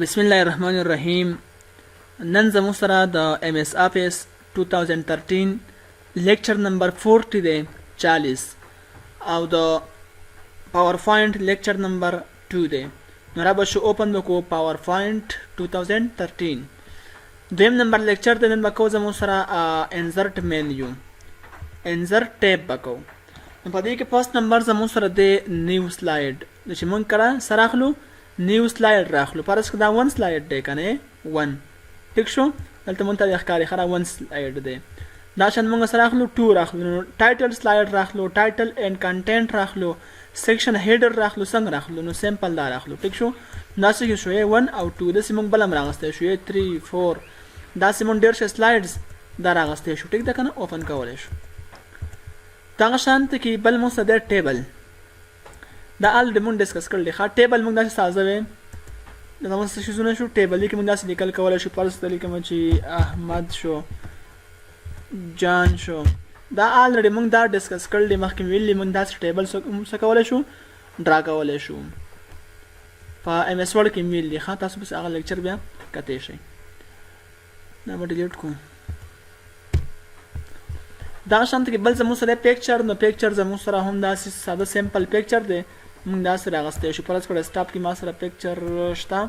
بسم الله الرحمن الرحیم. نن زموږ سره د ایم ایس آفیس 2013 لیکچر نمبر 40 دی 40 او د PowerPoint لیکچر نمبر 2 دی. نو را به شو اوپن وکړو PowerPoint 2013. دویم نمبر لیکچر دی. نن به کوو زموږ سره انزرټ مینیو انزرټ ټیب به کوو. نو په دې کې فرست نمبر زموږ سره دی نیو سلاید. چې موږ کله سره اخلو نیو سلاید راخلو. فرض کړه دا 1 سلاید دی کنه 1 ټیک شو. دلته مونږ ته ښکاری خره 1 سلاید دی. دا شان مونږ سره راخلو 2 راخلو. ټایټل سلاید راخلو، ټایټل اینڈ کنټینټ راخلو، سیکشن هیډر راخلو، څنګه راخلو نو سیمپل دا راخلو. ټیک شو. دا څه شو 1 او 2 د سیمون بلم راغسته شو 3 4 دا سیمون ډیر ش سلایډز دا راغسته شو. ټیک دا کنه اوپن کولای شو. دا شانت کې بل مو سره ټیبل دا ال د مون ډیسکس کړل. ښه ټیبل موږ داسې سازوي دا موږ څه شو شو ټیبل کې موږ داسې لیکل کولای شو. پرس لیکم چې احمد شو، جان شو. دا الریډي موږ دا ډیسکس کړل. مخکې ویلي موږ داسې ټیبل څه کولای شو ډرا کولای شو په ایم ایس ورډ کې ویلي. ښه تاسو بس هغه لیکچر بیا کته شي. دا به ډیلیټ کوم. دا شانت کې بل زموږ سره پکچر. نو پکچر زموږ سره هم داسې ساده سیمپل پکچر دی. موږ دا سره راغسته شو. فرض کړه سټاپ کې ما سره پکچر شته.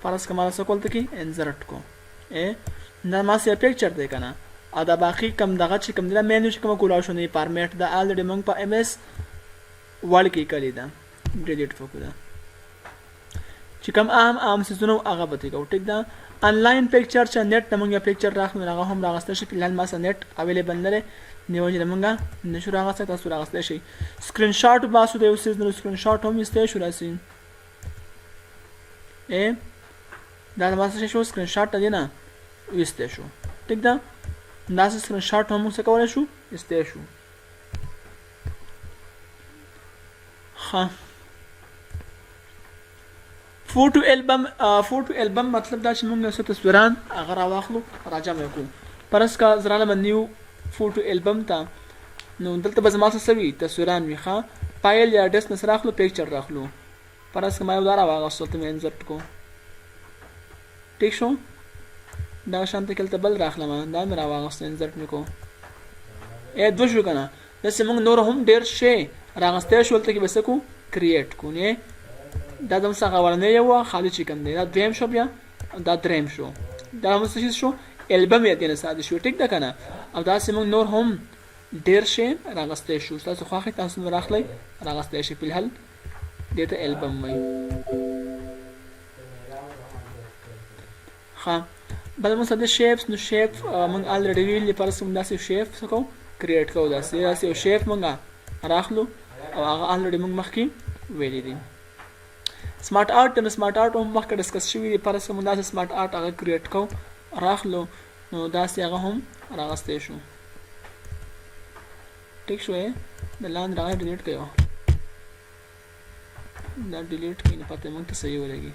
فرض کړه ما سره کولته کې انزرټ کو دا ما سره پکچر دی کنه. ا دا باقي کم دغه چې کم دی مینیو چې کوم کولا شو نه فارمیټ دا الریډي موږ په ایم ایس ورډ کې کړی دا ډیلیټ وکړه. چې کوم عام سيزونو هغه به تیګو. ټیک دا انلاین پکچر چې نت موږ پکچر راخلو هغه هم راغسته شي. فلحال ما سره نت اویلیبل نه نیو چې موږ نشو راغسته. تاسو راغسته شي. سکرین شاټ باسو د یو سیز نو سکرین شاټ هم استه شو راسي. دا واسه شو سکرین شاټ دی نه استه شو. ټیک دا دا سکرین شاټ هم څه کولای شو استه شو. ها فوټو البم مطلب دا چې موږ څه تصویران هغه راواخلو راجم وکړو. پرس کا زرانه نیو فوټو البم تا نو دلته به زما څه سوي تصویران وي. ښه فایل یا ډیسک نه راخلو پکچر راخلو. پرس کا ما یو دا راواغستو ته انزرټ کو. ټیک شو. دا شانت کلته بل راخلم دا مې راواغستو انزرټ میکو. دو شو کنه. دسه موږ نور هم ډیر شي راغسته شو. ته کې بس کو کریټ کو نه دا دم څنګه ورنه یو خالي چې کوم دی دا دویم شو بیا دا دریم شو. دا هم څه شو البم یې دنه ساده شو. ټیک دا کنه. او دا سیمون نور هم ډیر شي راغسته شو. تاسو خو تاسو راخلی راغسته شي. په الحال دته البم وای. ها بل مو ساده شیپس. نو شیپ مونږ الریډي ویل پر سم داسې شیپ څه کو کریټ کو. داسې یو شیپ مونږه راخلو او هغه الریډي مونږ مخکې ویلې دي. سمارټ آرټ نو سمارټ آرټ هم مخکې ډیسکس شوی دی. پر سم داسې سمارټ آرټ هغه کریټ کو راخلو نو داسې هغه هم راغسته شو. ټیک شو. د لاندې راغی ډیلیټ کړو. دا ډیلیټ کینې پته مونږ ته صحیح ولګي.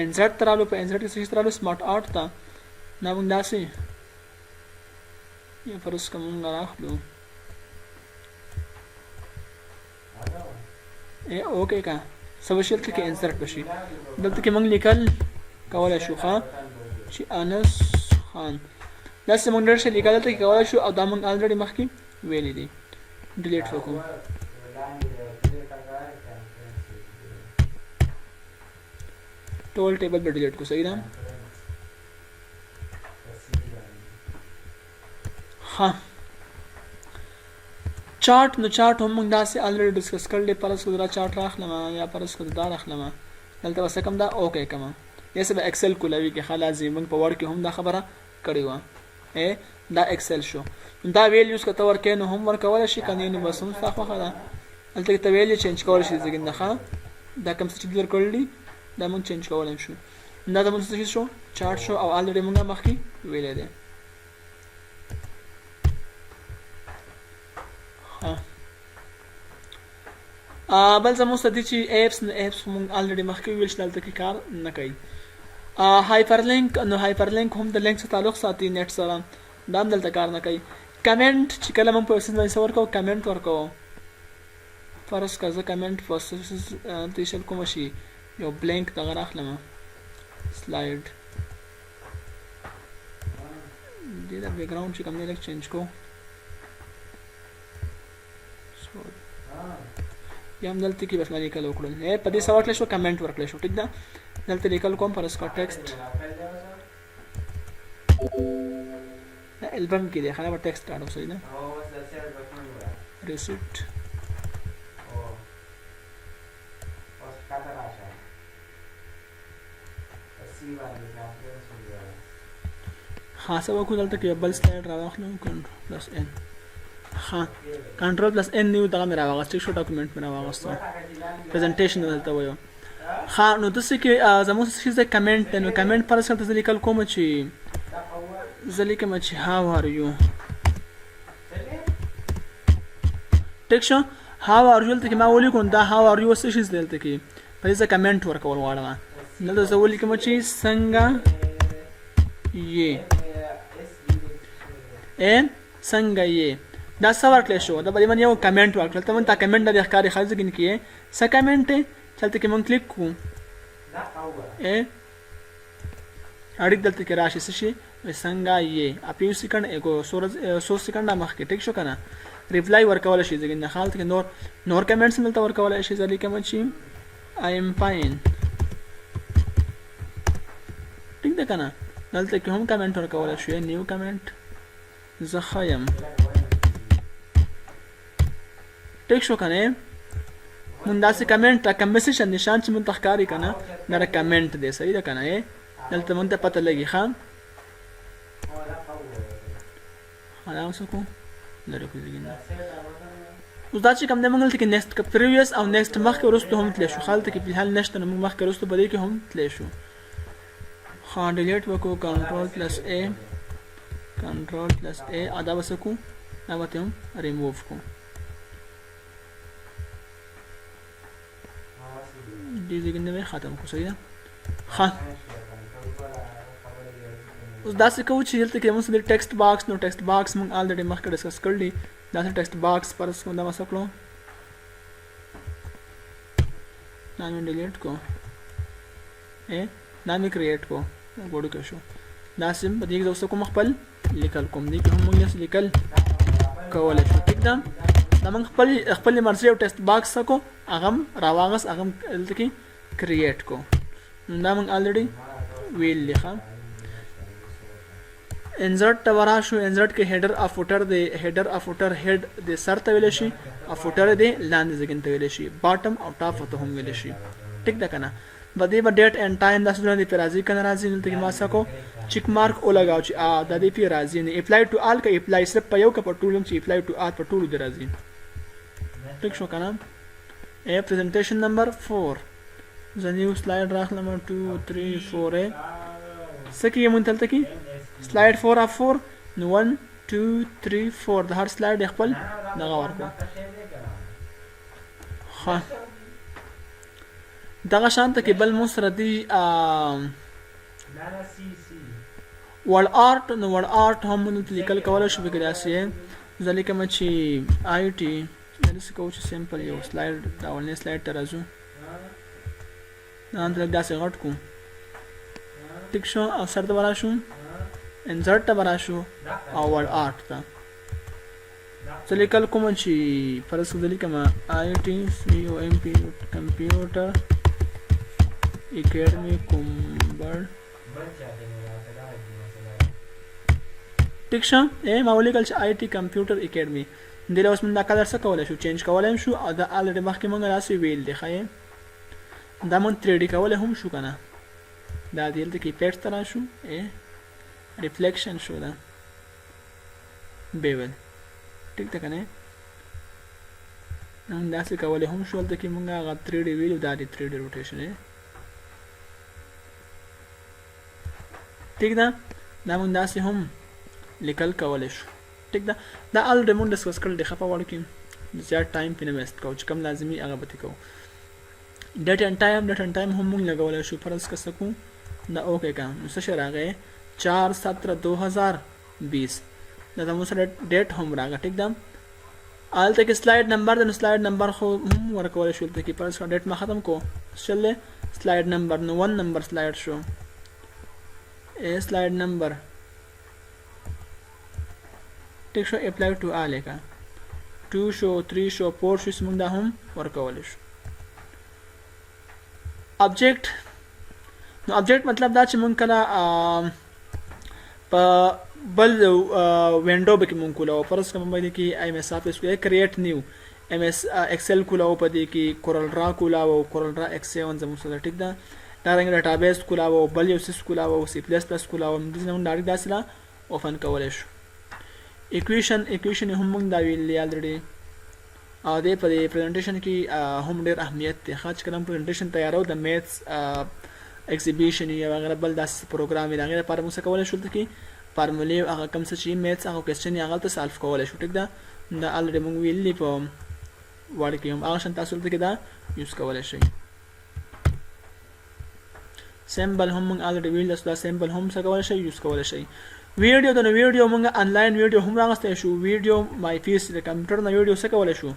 انسرټ ترالو په انسرټ کې څه ترالو سمارټ آرټ تا نه مونږ داسې یا فرض کوم راخلو. اوکې کا سوشل کې انسرټ بشي. دلته کې مونږ لیکل کولای شو. ښه چې انس خان دا سیمون ډیر شي لیکل ته کولای شو. او دا مونږ الریډي مخکې ویلې دي. ډیلیټ وکړو. ټول ټیبل به ډیلیټ کو. صحیح ده. ها چارت نو چارت هم موږ داسې الریډي ډیسکس کړل. پرس کو دا چارت راخلم یا پرس کو دا راخلم. دلته وسه کم دا اوکې کما یا سبا ایکسل کولاوي کې خلاص موږ په ورډ کې هم دا خبره کړې و. دا ایکسل شو. دا ویلیوز کته ورکې نو هم ورکول شي کني نو بس هم صافه خلا. دلته ته ویلیو چینج کول شي. ځکه نه دا کوم څه چې در کړل دا مونږ چینج کولای شو. دا د مونږ څه شو چارت شو او الریډي مونږه مخکې ویلې ده. بل زموږ ستدي چې ایپس مونږ الریډي مخکې ویل شل دلته کې کار نه کوي. هایپرلینک نو هایپرلینک هم د لینک سره تعلق ساتي نت سره. دا هم دلته کار نه کوي. کمنټ چې کله مونږ په وسیله باندې ورکو کمنټ ورکو. فرض کړه کمنټ پروسس تیشل کوم شي یو بلانک دغه راخلم. سلاید دې دا بیک ګراوند چې کوم دی لږ چینج کو یا هم دلته کې بس ما لیکل وکړل په دې سره ورکړل شو کمنټ ورکړل شو ټیک ده دلته لیکل کوم پر اسکا ټیکسټ البم کې دی خلک په ټیکسټ کاټو صحیح ده ریسیپټ خاصه وکړو دلته کې بل سلاید راوخلو کنټرول پلس ان ها کنټرول پلس ان نیو دا مې راوغست شو ډاکومنټ مې راوغست پریزنټیشن دلته وایو ها نو دسه کې زموږ څه څه کمنټ نو کمنټ پر څه څه لیکل کوم چې زلیکه چې هاو ار یو ټیک شو هاو ار یو ته کې ما ولیکم دا هاو ار یو څه شي دلته کې په دې کمنټ ورکول غواړم نو زه ولیکم چې څنګه یې څنګه یې دا څه ورکړل شو دا باندې یو کمنټ ورکړل ته مونږ تا کمنټ د ښکاری خالص کې کې څه کمنټ چلته کې مونږ کلیک کوو اړیک دلته کې راشي څه شي څنګه یې اپیو سکند اګو 100 سکند مخکې ټیک شو کنه ریپلای ورکول شي ځکه نه حالت کې نور کمنټس ملته ورکول شي ځکه کوم چې آی ایم فاین ټیک ده کنه دلته کې هم کمنټ ورکول شي نیو کمنټ زه خایم ټیک شو کنه مونږ داسې کمنټ را کمبسیش نشان چې مونږ تخکاری کنه دا کمنټ دی صحیح ده کنه دلته مونږ ته پته لګي خام حالا اوس کو لره کوي نه اوس دا چې کوم د مونږ ته کې نیکسټ پریویس او نیکسټ مخکې ورسته هم تل شو خالت کې په حال نشته نو مخکې ورسته بده کې هم تل شو خا ډیلیټ وکړو کنټرول پلس ا ادا وسکو دا وته هم ریموو کو دې ځګنه مې ختم کو صحیح ده ها اوس دا څه کوو چې دلته کې موږ د ټیکسټ باکس نو ټیکسټ باکس موږ الریډي مخکې ډسکس کړل دا ټیکسټ باکس پر څه دا وسکلو دا مې ډیلیټ کو دا مې کریټ کو ګوډ کې شو دا سم په دې کې اوس کوم خپل لیکل کوم دي کوم موږ لیکل کولای شو ټیک ده دا موږ خپل مرزي او ټیکسټ باکس کو هغه راواغس هغه دلته کې کریټ کو دا موږ الریډي ویل لیکه انسرت تورا شو انسرت کې هیډر او فوټر دی هیډر او فوټر هیډ د سر ته ویل شي او فوټر دی لاندې ځګن ته ویل شي باټم او ټاپ ته هم ویل شي ټیک ده کنه بده به ډیټ اینڈ ټایم د سونه دی پرازي کنه راځي دلته کې ما سکو چیک مارک او لگاو چې د دې پی راځي نه اپلای ټو آل کې اپلای صرف په یو کې په ټولم چې اپلای ټو آل په ټولو دی راځي ټیک شو کنه پریزنټیشن نمبر 4 ز نیو سلاید راخلم 2 3 4 سکی مون تلته کې سلاید 4 اف 4 نو 1 2 3 4 د هر سلاید خپل دغه ورکو ها دغه شانته کې بل مسردي ورډ آرټ نو ورډ آرټ هم لیکل کولای شو بګراسي ځکه چې آی ټي دغه څه کوم سیمپل یو سلاید دا ولنه سلاید ترازو دا اندر داسې غټ کو ټیک شو او سر ته ورا شو انسرت ته ورا شو او ورډ آرټ ته لیکل کوم چې فرض کړئ کما آی ټي سی او ام پی کمپیوټر اکیډمی کومبر ټیک شو ما ولیکل چې آی ټي کمپیوټر اکیډمی دله اوس موږ دا کلر څه کولای شو چینج کولای شو او دا الریډي مخکې موږ راسي ویل دی خای دا مون 3D کولای هم شو کنه دا دلته کې افیکټ ترا شو ریفلیکشن شو دا بیول ټیک ده کنه نن دا څه کولای هم شو دلته کې موږ هغه 3D ویل دا دی 3D روټیشن ټیک ده دا موږ دا څه هم لیکل کولای شو ټیک ده دا الریډي موږ ډسکس کړل دی خپه وړو کې زیات ټایم پینې ویسټ کوو چې کم لازمي هغه به کوو ډیټ اینڈ ټایم هم موږ لګولای شو فرض کا سکو دا اوکے کا نو څه راغی 4/7/2020 دا موږ سره ډیټ هم راغی ټیک ده آلته کې سلاید نمبر د سلاید نمبر خو هم ورکول شو ته کې فرض کا ډیټ ما ختم کو چلې سلاید نمبر نو 1 نمبر سلاید شو slide number ټیک شو apply to all کا 2 شو 3 شو 4 شو موږ دا هم ورکول شو object نو object مطلب دا چې موږ کله په بل وینډو به کې مونږ کولاو فرض کوم باندې کې MS Office کې create new MS Excel کولاو په دې کې Corel Draw کولاو Corel Draw X7 زموږ سره ټیک ده دا رنګ ډیټابیس کولاو بل یو سیس کولاو C++ کولاو د دې نوم ډایرکټ داسې اوپن کولای شو equation هم موږ دا ویلې الریډي او د په پریزنټیشن کې هم ډېر اهمیت دی خاص کلم پریزنټیشن تیارو د میث ایگزیبیشن یا وغیرہ بل داس پروګرام دی هغه لپاره موږ کولای شو چې فارمولې هغه کوم څه چې میث هغه کوېسچن هغه ته سالف کولای شو ټیک ده دا الریډي موږ ویلې په وړ کې هم هغه شان تاسو ته کې دا یوز کولای شئ سمبل هم موږ الریډي ویل دا سمبل هم څه کولای شئ یوز کولای شئ ویډیو د ویډیو موږ انلاین ویډیو هم راغستې شو ویډیو مای فیس د کمپیوټر نه ویډیو څه کولای شو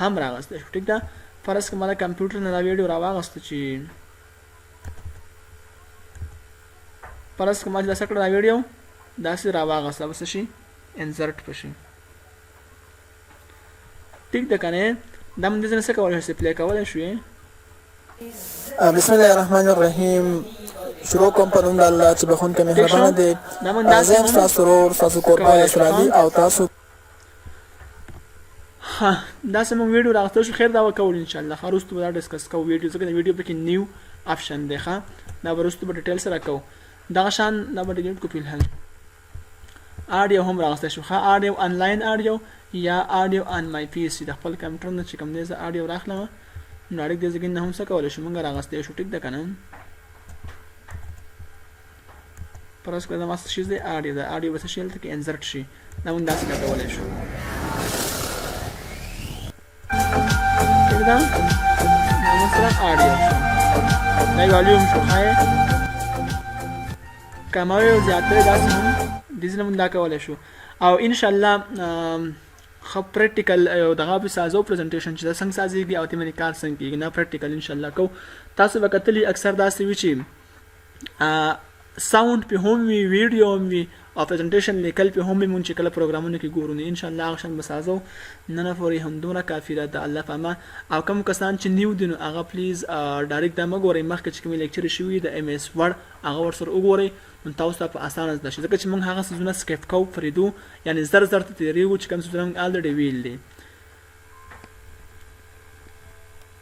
هم راغستې شو ټیک ده فرض کوم د کمپیوټر نه ویډیو راوغست چې فرض کوم چې دا څه کړه ویډیو دا سره راوغست اوس شي انسرټ پشي ټیک ده کنه دا موږ د څه کولای شو پلی کولای شو بسم الله الرحمن الرحیم شروع کوم په نوم د الله چې بخون کې مهربانه دی زم تاسو ورور تاسو قربان اسلامي او تاسو ها دا سم ویډیو راغستو شو خیر دا وکول ان شاء الله خروستو دا ډیسکس کو ویډیو څنګه ویډیو په کې نیو آپشن دی ښا دا ورستو په ډیټیل سره کو دا شان دا په ډیټیل کو فلحال اډیو هم راغستو شو ښا اډیو انلاین اډیو یا اډیو ان مای پی سي د خپل کمپیوټر نه چې کوم دی ز اډیو راخلم نو اړیک دې ځګین نه هم څه کولای شو مونږ راغستې شو ټیک ده کنه پرس کله ما څه شي دی اډیو د اډیو وسه شیل ته کې انسرټ شي دا مونږ داسې کولای شو ټیک ده نو مثلا اډیو دا والیوم شو هاي کماوي زیاتره داسې هم دې نه مونږ دا کولای شو او ان شاء الله خو پریکټیکل دغه په سازو پریزنټیشن چې څنګه سازيږي او تمنې کار څنګه کیږي نه پریکټیکل ان شاء الله کو تاسو وکټلی اکثر داسې وی چې ساوند په هم وی ویډیو هم وی او پریزنټیشن لیکل په هم مونږ چې کله پروګرامونه کې ګورو ان شاء الله هغه شان مسازو نه فوري هم دومره کافی ده د الله پامه او کوم کسان چې نیو دي نو هغه پلیز ډایرکټ د مګوري مخکې چې کوم لیکچر شوی د ام اس ورډ هغه ورسره وګورئ نو تاسو ته په اسانه ده ځکه چې موږ هغه څه نه سکیپ کو فریدو یعنی زر ته تیریو چې کوم څه موږ الریډي ویل دي